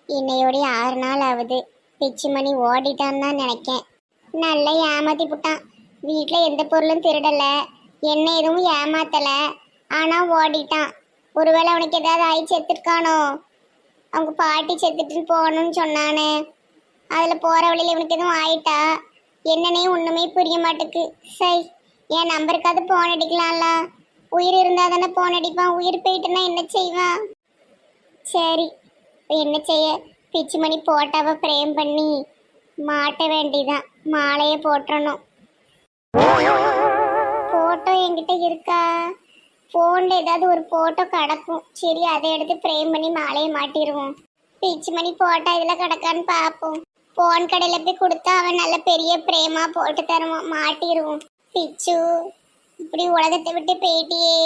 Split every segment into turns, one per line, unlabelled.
இன்னையோட 6 நாள் ஆகுது. பிச்சு மணி ஓடிட்டான்னு தான் நினைக்கேன். நல்லா ஏமாத்தி புட்டான். வீட்டில் எந்த பொருளும் திருடல, என்ன எதுவும் ஏமாத்தல. ஆனா ஓடிட்டான். ஒருவேளை அவனுக்கு ஏதாவது ஆகி செத்துருக்கானோ? அவங்க பாட்டி செத்துட்டுன்னு போகணும்னு சொன்னானே, அதில் போகிற வழியில் இவனுக்கு எதுவும் ஆயிட்டா என்னன்னே ஒன்றுமே புரிய மாட்டுக்கு. சை, என் நம்பருக்காவது போன் அடிக்கலாம்ல. உயிர் இருந்தால் தானே போன் அடிப்பான். உயிர் போயிட்டுன்னா என்ன செய்வான்? சரி, இப்போ என்ன செய்ய? பிச்சு மணி போட்டாவை பிரேம் பண்ணி மாட்ட வேண்டிதான். மாலையை போட்டுறணும். போட்டோ என்கிட்ட இருக்கா? ஃபோனில் ஏதாவது ஒரு போட்டோ கிடக்கும். சரி, அதை எடுத்து ஃப்ரேம் பண்ணி மாலையை மாட்டிடுவோம். பிச்சு மணி போட்டா இதில் கிடக்கான்னு பார்ப்போம். ஃபோன் கடையில் போய் கொடுத்தா அவன் நல்ல பெரிய பிரேமாக போட்டு தருவான். மாட்டிடுவோம். பிச்சு, இப்படி உலகத்தை விட்டு போயிட்டியே.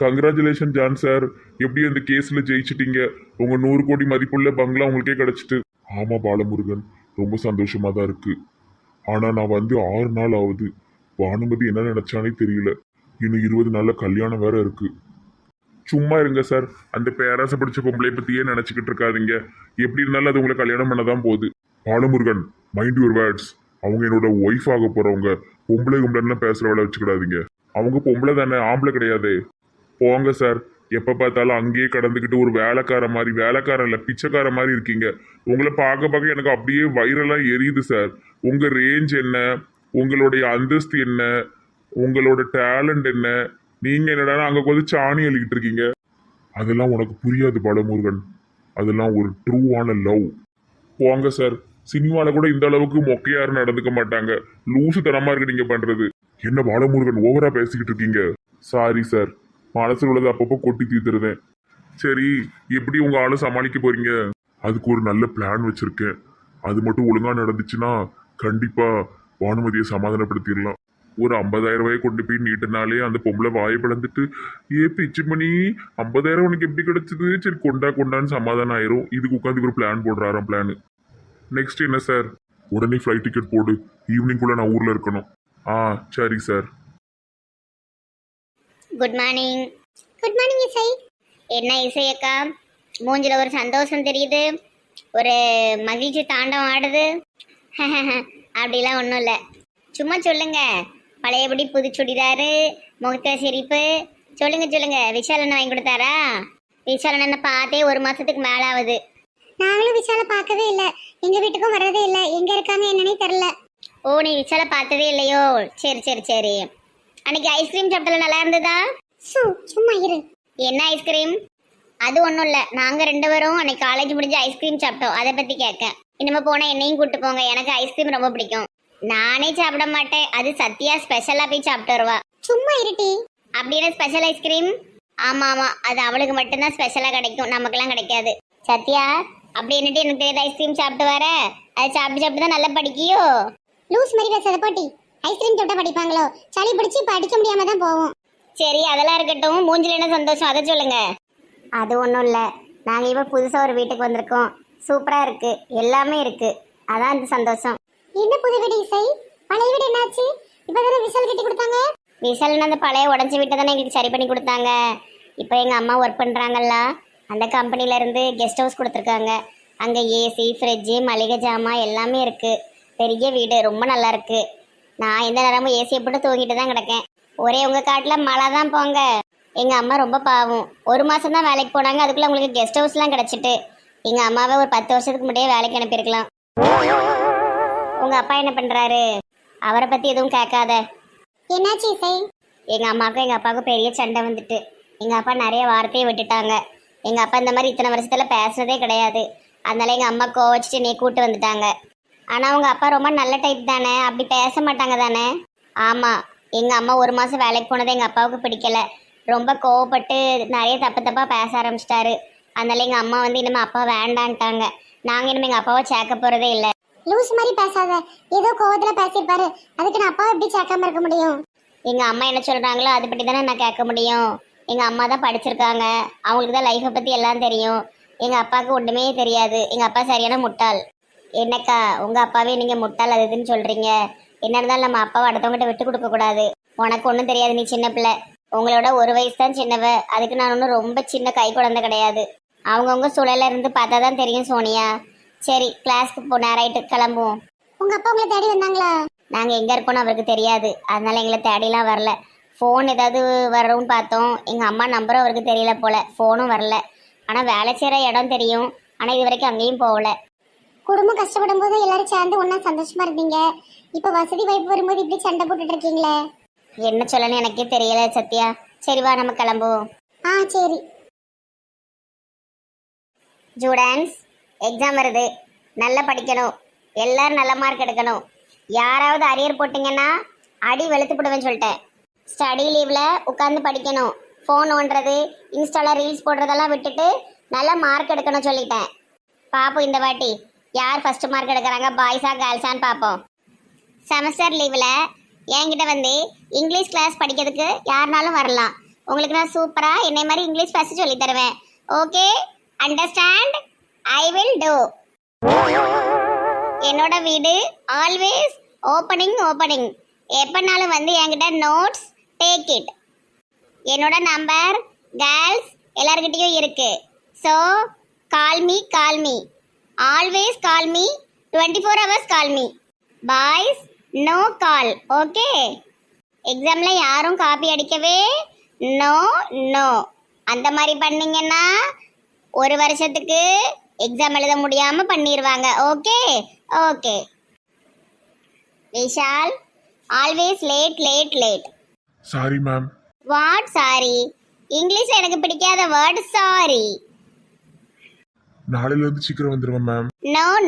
கங்க்ராச்சுலேஷன் ஜான் சார், எப்படி அந்த கேஸில் ஜெயிச்சிட்டீங்க. உங்கள் 100 கோடி மதிப்புள்ள பங்களா உங்களுக்கே கிடச்சிட்டு. ஆமாம் பாலமுருகன், ரொம்ப சந்தோஷமாக தான் இருக்கு. ஆனால் நான் வந்து 6 நாள் ஆகுது. பானுமதி என்ன நினச்சானே தெரியல. இன்னும் 20 நாளில் கல்யாணம் வேற இருக்கு. சும்மா இருங்க சார், அந்த பேராசை பிடிச்ச பொம்பளை பற்றியே நினச்சிக்கிட்டு இருக்காதீங்க. எப்படி இருந்தாலும் அது உங்களை கல்யாணம் பண்ண தான் போகுது. Balamurugan, mind your words. அவங்க என்னோட ஒய்ஃப் ஆக போகிறவங்க. பொம்பளை கும்பளைன்னு பேசுகிற வேலை வச்சுக்கிடாதீங்க. அவங்க பொம்பளை தானே, ஆம்பளை கிடையாது. போங்க சார், எப்போ பார்த்தாலும் அங்கேயே கடந்துக்கிட்டு ஒரு வேலைக்கார மாதிரி, வேலைக்காரன் இல்லை பிச்சைக்கார மாதிரி இருக்கீங்க. உங்களை பார்க்க பார்க்க எனக்கு அப்படியே வயிறெல்லாம் எரியுது சார். உங்கள் ரேஞ்ச் என்ன, உங்களுடைய அந்தஸ்து என்ன, உங்களோட டேலண்ட் என்ன? நீங்கள் என்னடா அங்கே கொஞ்சம் சாணி அள்ளிக்கிட்டு இருக்கீங்க. அதெல்லாம் உனக்கு புரியாது பாலமுருகன். அதெல்லாம் ஒரு ட்ரூவான லவ். போங்க சார், சினிமாவில் கூட இந்த அளவுக்கு மொக்கையாரும் நடந்துக்க மாட்டாங்க. லூசு தனமாக இருக்கு நீங்கள் பண்ணுறது. என்ன பாலமுருகன், ஓவராக பேசிக்கிட்டு இருக்கீங்க. சாரி சார், மனசில் உள்ளது அப்பப்போ கொட்டி தீர்த்துருதேன். சரி, எப்படி உங்க ஆளை சமாளிக்க போறீங்க? அதுக்கு ஒரு நல்ல பிளான் வச்சிருக்கேன். அது மட்டும் ஒழுங்கா நடந்துச்சுன்னா கண்டிப்பா பானுமதியை சமாதானப்படுத்திடலாம். ஒரு 50,000 ரூபாயை கொண்டு போய் நீட்டினாலே அந்த பொம்பளை வாயை பிளந்துட்டு, பிச்சு மணி 50,000 உனக்கு எப்படி கிடைச்சது, சரி கொண்டான்னு சமாதானம் ஆயிரும். இதுக்கு உட்காந்து ஒரு பிளான் போடுறாராம். பிளான் நெக்ஸ்ட் என்ன சார்? உடனே ஃப்ளைட் டிக்கெட் போடு, ஈவினிங்குள்ள நான் ஊர்ல இருக்கணும். சரி sir.
Good morning. Good morning இசை. என்ன இசை அக்கா, மூஞ்சில ஒரு சந்தோஷம் தெரியுது, ஒரு மகிழ்ச்சி தாண்டம் ஆடுது. அப்படிலாம் ஒன்றும் இல்லை, சும்மா சொல்லுங்க. பழையபடி புது சுடிதாரு, முகத்த சிரிப்பு. சொல்லுங்க சொல்லுங்க, விஷால் அண்ணன் வாங்கி கொடுத்தாரா? விஷால் அண்ணனை பார்த்தே 1 மாசத்துக்கு மேல ஆகுது. நாங்களும் விஷாலை பார்க்கவே இல்லை, எங்க வீட்டுக்கும் வர்றதே இல்லை. எங்க இருக்காங்க என்னன்னே தெரியல. ஓ, நீ விஷாலை பார்த்ததே இல்லையோ? சரி சரி சரி. அன்னைக்கு ஐஸ்கிரீம் சாப்பிட்டல நல்லா இருந்ததா? சும்மா இரு. என்ன ஐஸ்கிரீம்? அது ஒன்றும் இல்லை, நாங்கள் 2 பேரும் அன்னைக்கு காலேஜ் முடிஞ்சு ஐஸ்கிரீம் சாப்பிட்டோம். அதை பற்றி கேட்க. இனிமே போனால் என்னையும் கூப்பிட்டு போங்க, எனக்கு ஐஸ்கிரீம் ரொம்ப பிடிக்கும். நானே சாப்பிட மாட்டேன், அது சத்யா ஸ்பெஷலாக போய் சாப்பிட்டு வருவா. சும்மா இருட்டி. அப்படின்னு ஸ்பெஷல் ஐஸ்கிரீம்? ஆமாம் ஆமாம், அது அவளுக்கு மட்டும்தான் ஸ்பெஷலாக கிடைக்கும், நமக்கெல்லாம் கிடைக்காது. சத்யா, அப்படி என்னட்டு எனக்கு தெரியாத ஐஸ்கிரீம் சாப்பிட்டு வர? அதை சாப்பிட்டு சாப்பிட்டு தான் நல்லா படிக்கியோ? லூஸ் மாதிரி பேசாத போட்டி. ஐஸ்கிரீம் சாப்பிட்டா படிப்பாங்களோ? சளி பிடிச்சி படிக்க முடியாம தான் போவோம். சரி, அதெல்லாம் இருக்கட்டும். மூஞ்சில என்ன சந்தோஷம் அதை சொல்லுங்க. அது ஒன்றும் இல்லை, நாங்கள் இப்போ புதுசாக ஒரு வீட்டுக்கு வந்திருக்கோம். சூப்பராக இருக்கு, எல்லாமே இருக்கு, அதான் இந்த சந்தோஷம். என்ன புது வீடு இசை? பழைய வீடு என்னாச்சு? இப்போ தானே விஷால் கட்டி கொடுத்தாங்க. விஷால்னு அந்த பழைய உடஞ்சி வீட்டை தானே எங்களுக்கு சரி பண்ணி கொடுத்தாங்க. இப்போ எங்கள் அம்மா ஒர்க் பண்ணுறாங்கல்ல, அந்த கம்பெனிலேருந்து கெஸ்ட் ஹவுஸ் கொடுத்துருக்காங்க. அங்கே ஏசி, ஃப்ரிட்ஜு, மளிகை ஜாமான் எல்லாமே இருக்குது. பெரிய வீடு, ரொம்ப நல்லா இருக்குது. நான் எந்த நேரமும் ஏசியை போட்டு தூங்கிட்டு தான் கிடக்கேன். ஒரே உங்கள் காட்டில் மழை தான் போங்க. எங்கள் அம்மா ரொம்ப பாவம், 1 மாதம் தான் வேலைக்கு போனாங்க, அதுக்குள்ளே உங்களுக்கு கெஸ்ட் ஹவுஸ்லாம் கிடச்சிட்டு. எங்கள் அம்மாவை ஒரு 10 வருஷத்துக்கு முன்னாடியே வேலைக்கு அனுப்பியிருக்கலாம். உங்கள் அப்பா என்ன பண்ணுறாரு? அவரை பற்றி எதுவும் கேட்காத. என்னாச்சு இசை? எங்கள் அம்மாவுக்கும் எங்கள் அப்பாவுக்கும் பெரிய சண்டை வந்துட்டு. எங்கள் அப்பா நிறைய வார்த்தையை விட்டுட்டாங்க. எங்கள் அப்பா இந்த மாதிரி இத்தனை வருஷத்தில் பேசுனதே கிடையாது. அதனால எங்கள் அம்மா கோவச்சிட்டு நீ கூப்பிட்டு வந்துட்டாங்க. ஆனால் உங்கள் அப்பா ரொம்ப நல்ல டைப் தானே, அப்படி பேச மாட்டாங்க தானே? ஆமாம், எங்கள் அம்மா 1 மாதம் வேலைக்கு போனதை எங்கள் அப்பாவுக்கு பிடிக்கல. ரொம்ப கோவப்பட்டு நிறைய தப்பாக பேச ஆரம்பிச்சிட்டாரு. அதனால எங்கள் அம்மா வந்து இனிமேல் அப்பா வேண்டான்ட்டாங்க. நாங்கள் இனிமேல் எங்கள் அப்பாவை சேர்க்க போகிறதே இல்லை. லூஸ் மாதிரி பேசாத, ஏதோ கோவத்தில் பேசியிருப்பாரு, அதுக்கு நான் அப்பாவை எப்படி சேர்க்காம இருக்க முடியும்? எங்கள் அம்மா என்ன சொல்கிறாங்களோ அது பற்றி தானே நான் கேட்க முடியும். எங்கள் அம்மா தான் படிச்சிருக்காங்க, அவங்களுக்கு தான் லைஃப்பை பற்றி எல்லாம் தெரியும். எங்கள் அப்பாவுக்கு ஒன்றுமே தெரியாது. எங்கள் அப்பா சரியான முட்டாள். என்னக்கா, உங்கள் அப்பாவே நீங்கள் முட்டாள் அது இதுன்னு சொல்கிறீங்க. என்ன இருந்தாலும் நம்ம அப்பாவை அடுத்தவங்ககிட்ட விட்டு கொடுக்கக்கூடாது. உனக்கு ஒன்றும் தெரியாது, நீ சின்ன பிள்ளை. உங்களோட 1 வயசு தான் சின்னவ, அதுக்கு நான் ஒன்றும் ரொம்ப சின்ன கை குழந்தை கிடையாது. அவங்கவுங்க சூழல்ல இருந்து பார்த்தா தான் தெரியும் சோனியா. சரி கிளாஸ்க்கு போ, நேராயிட்டு கிளம்புவோம். உங்க அப்பா உங்களை தேடி வந்தாங்களா? நாங்க எங்க இருக்கோம்னு அவருக்கு தெரியாது, அதனால எங்களை தேடிலாம் வரல. ஃபோன் ஏதாவது வரும்னு பார்த்தோம், எங்க அம்மா நம்பரும் அவருக்கு தெரியல போல, ஃபோனும் வரல. ஆனா வேலை செய்யற இடம் தெரியும், ஆனா இது வரைக்கும் அங்கேயும் போகல. குடும்பம் கஷ்டப்படும் போது எல்லாரும் சேர்ந்து ஒன்னா சந்தோஷமா இருந்தீங்க, இப்ப வசதி வாய்ப்பு வரும்போது இப்படி சண்டை போட்டுட்டு இருக்கீங்களே. என்ன சொல்லணும்னு எனக்கே தெரியல சத்யா. சரி வா நம்ம கிளம்புவோம். சரி. ஸ்டூடெண்ட்ஸ், எக்ஸாம் வருது, நல்லா படிக்கணும், எல்லாரும் நல்ல மார்க் எடுக்கணும். யாராவது அரியர் போட்டிங்கன்னா அடி வெளுத்து போடுவேன்னு சொல்லிட்டேன். ஸ்டடி லீவில் உட்காந்து படிக்கணும். ஃபோன் ஓண்டுறது, இன்ஸ்டாவில் ரீல்ஸ் போடுறதெல்லாம் விட்டுட்டு நல்லா மார்க் எடுக்கணும் சொல்லிட்டேன். பார்ப்போம் இந்த வாட்டி யார் ஃபஸ்ட்டு மார்க் எடுக்கிறாங்க, பாய்ஸா கேர்ள்ஸான்னு பார்ப்போம். செமஸ்டர் லீவில் என்கிட்ட வந்து இங்கிலீஷ் கிளாஸ் படிக்கிறதுக்கு யாருனாலும் வரலாம். உங்களுக்கு நான் சூப்பராக என்னை மாதிரி இங்கிலீஷ் ஃபஸ்ட்டு சொல்லி தருவேன். Okay, understand? I will do. என்னோட வீடு ஆல்வேஸ் ஓப்பனிங். எப்பனாலும் வந்து என்கிட்ட நோட்ஸ் டேக் இட். என்னோட நம்பர் கேர்ள்ஸ் எல்லார்கிட்டையும் இருக்கு. So call me always call me, 24 hours call me. Boys no call. Okay, எக்ஸாமில் யாரும் காப்பி அடிக்கவே நோ. அந்த மாதிரி பண்ணீங்கன்னா ஒரு வருஷத்துக்கு எக்ஸாம் எழுத முடியாம பண்ணிடுவாங்க. Okay. Vishal always late.
Sorry ma'am.
What sorry? இங்கிலீஷ்ல எனக்கு பிடிக்காத வேர்ட் சாரி.
நாளையில இருந்து சீக்கிரம் வந்துருவேன் ma'am.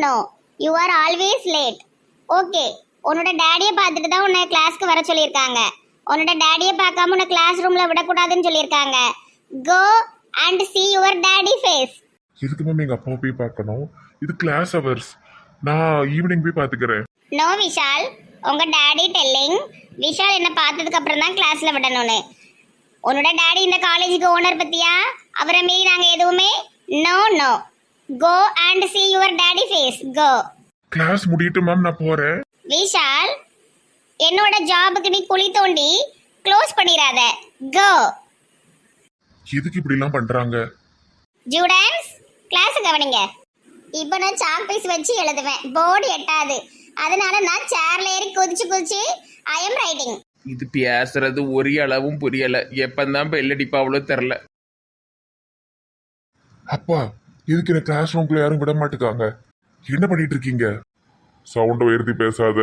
No you are always late. Okay, உன்னோட டேடியை பார்த்துட்டு தான் உன்னை கிளாஸ்க்கு வர சொல்லியிருக்காங்க. உன்னோட டேடியை பார்க்காம உன்னை கிளாஸ் ரூம்ல விடக்கூடாதுன்னு சொல்லியிருக்காங்க. Go and see your daddy face.
எதுக்கு மேம் எங்க அப்பாவை போய் பார்க்கணும்? இது கிளாஸ் ஹவர்ஸ், நான் ஈவினிங் போய் பார்த்துக்கிறேன்.
நோ விஷால், உங்க டாடி டெல்லிங் விஷால் என்ன பார்த்ததுக்கு அப்புறம் தான் கிளாஸ்ல விடணும்னு. உன்னோட டாடி இந்த காலேஜுக்கு ஓனர் பத்தியா? அவரை மீறி நாங்க எதுவுமே no. Go and see your daddy face. Go.
Class முடியிட்டு மேம், நான் போறேன்.
விஷால், என்னோட ஜாபுக்கு நீ குழி தோண்டி க்ளோஸ் பண்ணிராத. கோ.
எதுக்கு இப்படிலாம் பண்றாங்க?
ஸ்டூடெண்ட்ஸ், கிளாஸ் கவனிங்க. இப்போ நான் சாக் பீஸ் வச்சு எழுதுவேன், போர்டு எட்டாது. அதனால நான் சேர்ல ஏறி குதிச்சு ஐ எம் ரைட்டிங்.
இது பேசுறது ஒரு அளவும் புரியல. எப்பந்தான் பெல்லடிப்பாவளோ தெரில.
அப்பா, எதுக்கு என்ன கிளாஸ் ரூம்குள்ள யாரும் விட மாட்டுக்காங்க? என்ன பண்ணிட்டு இருக்கீங்க? சவுண்டை உயர்த்தி பேசாத.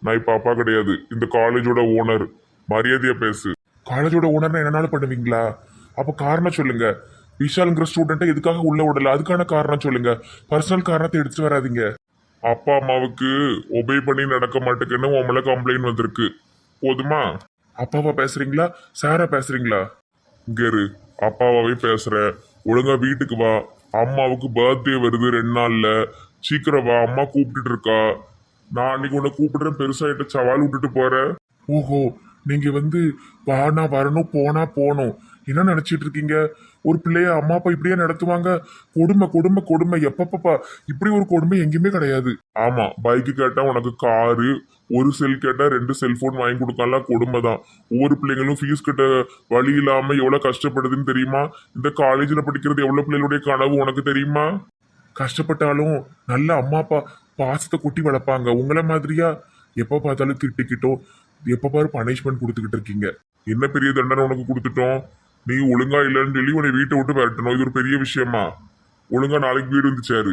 நான் இப்ப அப்பா கிடையாது, இந்த காலேஜோட ஓனர். மரியாதையா பேசு. காலேஜோட ஓனர்னா என்னனாலும் பண்ணுவீங்களா? அப்ப காரணம் சொல்லுங்க. விஷாலுங்கிற ஸ்டூடெண்ட்டை எதுக்காக உள்ள விடல, அதுக்கான காரணம் சொல்லுங்க. பர்சனல் காரணத்தை எடுத்துட்டு வராதீங்க. அப்பா அம்மாவுக்கு ஒபே பண்ணி நடக்க மாட்டேங்குன்னு உன் மேல கம்ப்ளைண்ட் வந்திருக்கு, போதுமா? அப்பாவா பேசுறீங்களா, சாரா பேசுறீங்களா? இங்க இரு, அப்பாவாவே பேசுற. ஒழுங்கா வீட்டுக்கு வா. அம்மாவுக்கு பர்த்டே வருது 2 நாள்ல. சீக்கிரம் வா, அம்மா கூப்பிட்டுட்டு இருக்கா. நான் அன்னைக்கு உன்னை கூப்பிடுறேன், பெருசாயிட்ட சவால் விட்டுட்டு போற. ஓஹோ, நீங்க வந்து வானா வரணும், போனா போகணும், என்ன நினைச்சிட்டு இருக்கீங்க? ஒரு பிள்ளைய அம்மா அப்பா இப்படியே நடத்துவாங்க? கொடுமை. எப்பப்பா இப்படி ஒரு கொடுமை எங்கேயுமே கிடையாது. ஆமா, பைக்கு கேட்டா உனக்கு காரு, ஒரு செல் கேட்டா 2 செல்போன் வாங்கி கொடுக்கலாம், கொடுமை தான். ஒவ்வொரு பிள்ளைங்களும் ஃபீஸ் கட்ட வழி இல்லாம எவ்வளவு கஷ்டப்படுதுன்னு தெரியுமா? இந்த காலேஜ்ல படிக்கிறது எவ்வளவு பிள்ளைகளுடைய கனவு உனக்கு தெரியுமா? கஷ்டப்பட்டாலும் நல்ல அம்மா அப்பா பாசத்தை கொட்டி வளர்ப்பாங்க. உங்களை மாதிரியா எப்ப பார்த்தாலும் திட்டிக்கிட்டோம், எப்ப பாரு பனிஷ்மெண்ட் கொடுத்துக்கிட்டு இருக்கீங்க. என்ன பெரிய தண்டனை உனக்கு கொடுத்துட்டோம்? நீ ஒழுங்கா இல்லைன்னு சொல்லி உன்னை வீட்டை விட்டு விரட்டணும், இது ஒரு பெரிய விஷயமா? ஒழுங்கா நாளைக்கு வீடு வந்து சேரு.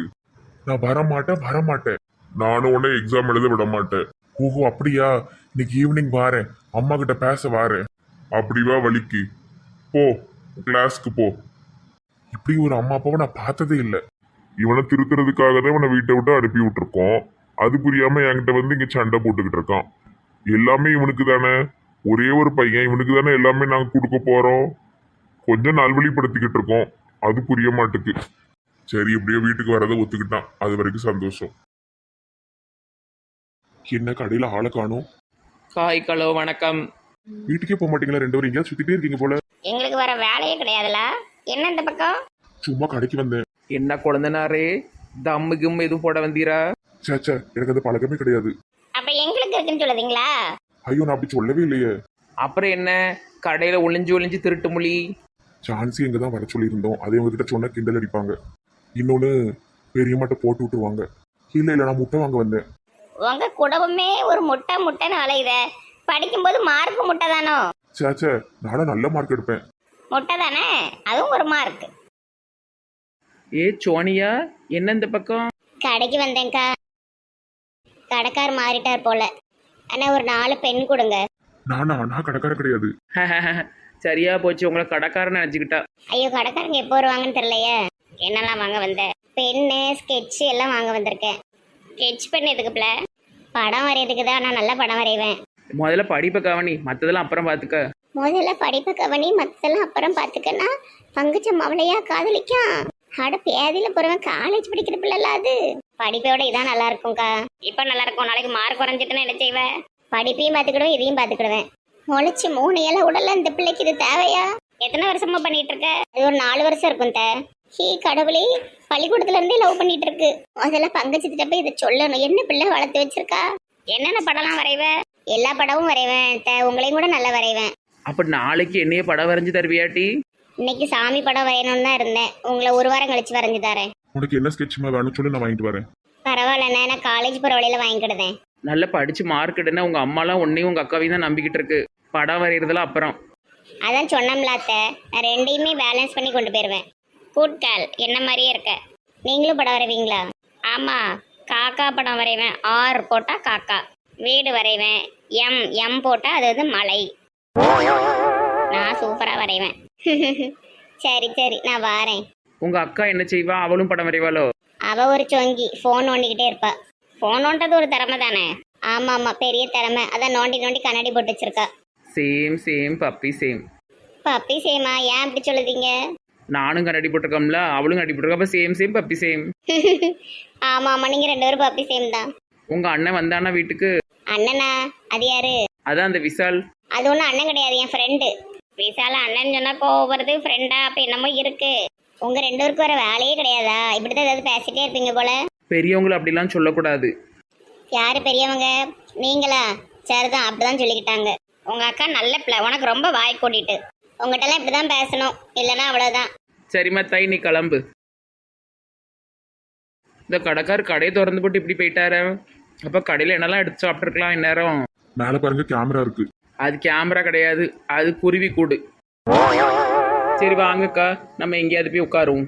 நான் வரமாட்டேன். நானும் உன்னை எக்ஸாம் எழுத விட மாட்டேன். ஓஹோ அப்படியா? இன்னைக்கு ஈவினிங் வாரேன், அம்மா கிட்ட பேச வாரேன். அப்படிவா வலிக்கு போ, கிளாஸ்க்கு போ. இப்படி ஒரு அம்மா அப்பாவை நான் பார்த்ததே இல்லை. இவனை திருத்துறதுக்காக தான் இவனை வீட்டை விட்டு அனுப்பி விட்டுருக்கோம். அது புரியாம என்கிட்ட வந்து இங்க சண்டை போட்டுக்கிட்டு இருக்கான். எல்லாமே இவனுக்கு தானே, ஒரே ஒரு பையன், இவனுக்கு தானே எல்லாமே நாங்க கொடுக்க போறோம். கொஞ்சம் நல்வழிப்படுத்திக்கிட்டு இருக்கோம், அது புரிய மாட்டுக்கு. சரி, எப்படியோ வீட்டுக்கு வரதை ஒத்துக்கிட்டான், அது வரைக்கும் சந்தோஷம். என்ன கடையில ஆளை காணும்?
ஹாய் ஹலோ வணக்கம்.
வீட்டுக்கே போக மாட்டீங்களா? 2 பேரும் எங்கேயாவது சுத்திட்டே இருக்கீங்க போல.
எங்களுக்கு வர வேலையே கிடையாதுல. என்ன இந்த பக்கம்?
சும்மா கடைக்கு வந்தேன்.
என்ன குழந்தனாரே, தம்மு கிம்மு எதுவும் போட வந்தீரா?
சேச்சா, எனக்கு அது பழக்கமே கிடையாது.
அப்ப எங்களுக்கு இருக்குன்னு சொல்லுதீங்களா?
ஐயோ, நான் அப்படி சொல்லவே இல்லையே.
அப்புறம் என்ன, கடையில் ஒளிஞ்சு திருட்டு மொழி?
சான்சி எங்க தான் வர சொல்லியிருந்தோம். அதே உங்ககிட்ட சொன்னா கிண்டல் அடிப்பாங்க. இன்னொன்னு பெரியம்மாட்ட போட்டு விட்டுருவாங்க. இல்ல நான் முட்டை வாங்க வந்தேன்.
உங்க குடும்பமே ஒரு முட்டை முட்டைன்னு அலையுத. படிக்கும்போது மார்க் முட்டை தானோ?
சேச்சே, நானும் நல்ல மார்க் எடுப்பேன்.
முட்டை தானே, அதுவும் ஒரு மார்க்.
ஏ சோனியா, என்ன இந்த பக்கம்?
கடைக்கு வந்தேன்க்கா. கடைக்கார் மாறிட்டார் போல. அண்ணா ஒரு 4 பெண் கொடுங்க.
நான் கடைக்கார கிடையாது.
சரியா போச்சு, உங்களை கடைக்காரன்னு நினச்சிக்கிட்டா.
ஐயோ, கடைக்காரங்க எப்போ வருவாங்கன்னு தெரியலையே. என்னெல்லாம் வாங்க வந்த? பென்னு, ஸ்கெட்சு எல்லாம் வாங்க வந்திருக்கேன். ஸ்கெட்ச் பென் எதுக்குப்ல? படம் வரையறதுக்கு தான். நான் நல்லா படம் வரைவேன்.
முதல்ல படிப்பை கவனி, மற்றதெல்லாம் அப்புறம் பார்த்துக்க.
முதல்ல படிப்பை கவனி, மற்றெல்லாம் அப்புறம் பார்த்துக்கன்னா பங்குச்ச மவளையா காதலிக்கா? அட பேதியில போறவன் காலேஜ் படிக்கிற பிள்ளைல அது. படிப்போட இதான் நல்லா இருக்கும்க்கா. இப்ப நல்லா இருக்கும். நாளைக்கு மார்க் குறைஞ்சிட்டுன்னு என்ன செய்வேன்? படிப்பையும் பார்த்துக்கிடுவேன், இதையும் பார்த்துக்கிடுவேன். முளைச்சு 3 இலை உடல இந்த பிள்ளைக்கு இது தேவையா? எத்தனை வருஷமா பண்ணிட்டு இருக்க? அது ஒரு 4 வருஷம் இருக்கும். ஹீ கடவுளே, பள்ளிக்கூடத்துல இருந்தே லவ் பண்ணிட்டு இருக்கு. முதல்ல பங்கச்சிட்ட போய் இதை சொல்லணும். என்ன பிள்ளை வளர்த்து வச்சிருக்கா? என்னென்ன படம்லாம் வரைவேன்? எல்லா படமும் வரைவேன். உங்களையும் கூட நல்லா வரைவேன்.
அப்போ நாளைக்கு என்னைய படம் வரைஞ்சி தருவியாட்டி?
இன்னைக்கு சாமி படம் வரையணும்னு தான் இருந்தேன். உங்களை ஒரு வாரம் கழிச்சு வரைஞ்சு தரேன்.
உனக்கு என்ன ஸ்கெட்சுமா வேணும்னு சொல்லி நான் வாங்கிட்டு வரேன்.
பரவாயில்லண்ணே, நான் காலேஜ் போகிற வழியில வாங்கிக்கிடுதேன்.
நல்லா படிச்சு மார்க் எடுனா உங்க அம்மாலாம் உன்னையும் உங்க அக்காவையும் தான் நம்பிக்கிட்டு இருக்கு. படம் வரைகிறதுலாம் அப்புறம்.
அதான் சொன்னோம்லாத்த, நான் ரெண்டையுமே பேலன்ஸ் பண்ணி கொண்டு போயிடுவேன். குட் கேர்ள், என்ன மாதிரியே இருக்க. நீங்களும் படம் வரைவீங்களா? ஆமா, காக்கா படம் வரைவேன். ஆர் போட்டா காக்கா. வீடு வரைவேன். எம் போட்டா அது வந்து மலை. நான் சூப்பரா வரைவேன். சரி சரி, நான் வாரேன்.
உங்க அக்கா என்ன செய்வா? அவளும் படம் வரைவாளோ?
அவ ஒரு சொங்கி, ஃபோன் நோண்டிக்கிட்டே இருப்பா. ஃபோன் நோண்டது ஒரு திறமை தானே? ஆமா ஆமா, பெரிய திறமை. அதான் நோண்டி நோண்டி கண்ணாடி போட்டு வச்சிருக்கா.
Same puppy same.
பப்பி சேமா? ஏன் அப்படி சொல்லுதீங்க?
நானும் கண்ணாடி போட்டிருக்கோம்ல, அவளும் கண்ணாடி போட்டிருக்கா. அப்ப சேம் பப்பி சேம்.
ஆமா ஆமா, நீங்க 2 பேரும் பப்பி சேம் தான்.
உங்க அண்ணன் வந்தானா வீட்டுக்கு?
அண்ணனா? அது யாரு?
அதான் அந்த விசால்.
அது ஒன்றும் அண்ணன் கிடையாது, என் ஃப்ரெண்டு. விசால அண்ணன் சொன்னா கோவப்படுறது. ஃப்ரெண்டா? அப்ப என்னமோ இருக்கு. உங்க 2 பேருக்கு வர வேலையே கிடையாதா? இப்படிதான் ஏதாவது பேசிட்டே இருப்பீங்க போல.
பெரியவங்களை அப்படிலாம் சொல்லக்கூடாது.
யாரு பெரியவங்க? நீங்களா? சரிதான், அப்படிதான் சொல்லிக்கிட்டாங்க. உங்க அக்கா நல்ல பிள்ளை. உனக்கு ரொம்ப வாய் கூட்டிட்டு. உங்ககிட்ட எல்லாம் இப்படிதான் பேசணும், இல்லைன்னா அவ்வளவுதான்.
சரிம்மா தாய், நீ கிளம்பு. இந்த கடைக்கார் கடையை திறந்து போட்டு இப்படி போயிட்டாரு. அப்ப கடையில என்னெல்லாம் எடுத்து சாப்பிட்டுருக்கலாம் இந்நேரம்.
மேல பாருங்க, கேமரா இருக்கு.
அது கேமரா கிடையாது, அது குருவி கூடு. சரி வாங்கக்கா, நம்ம எங்கேயாவது போய் உட்காருவோம்.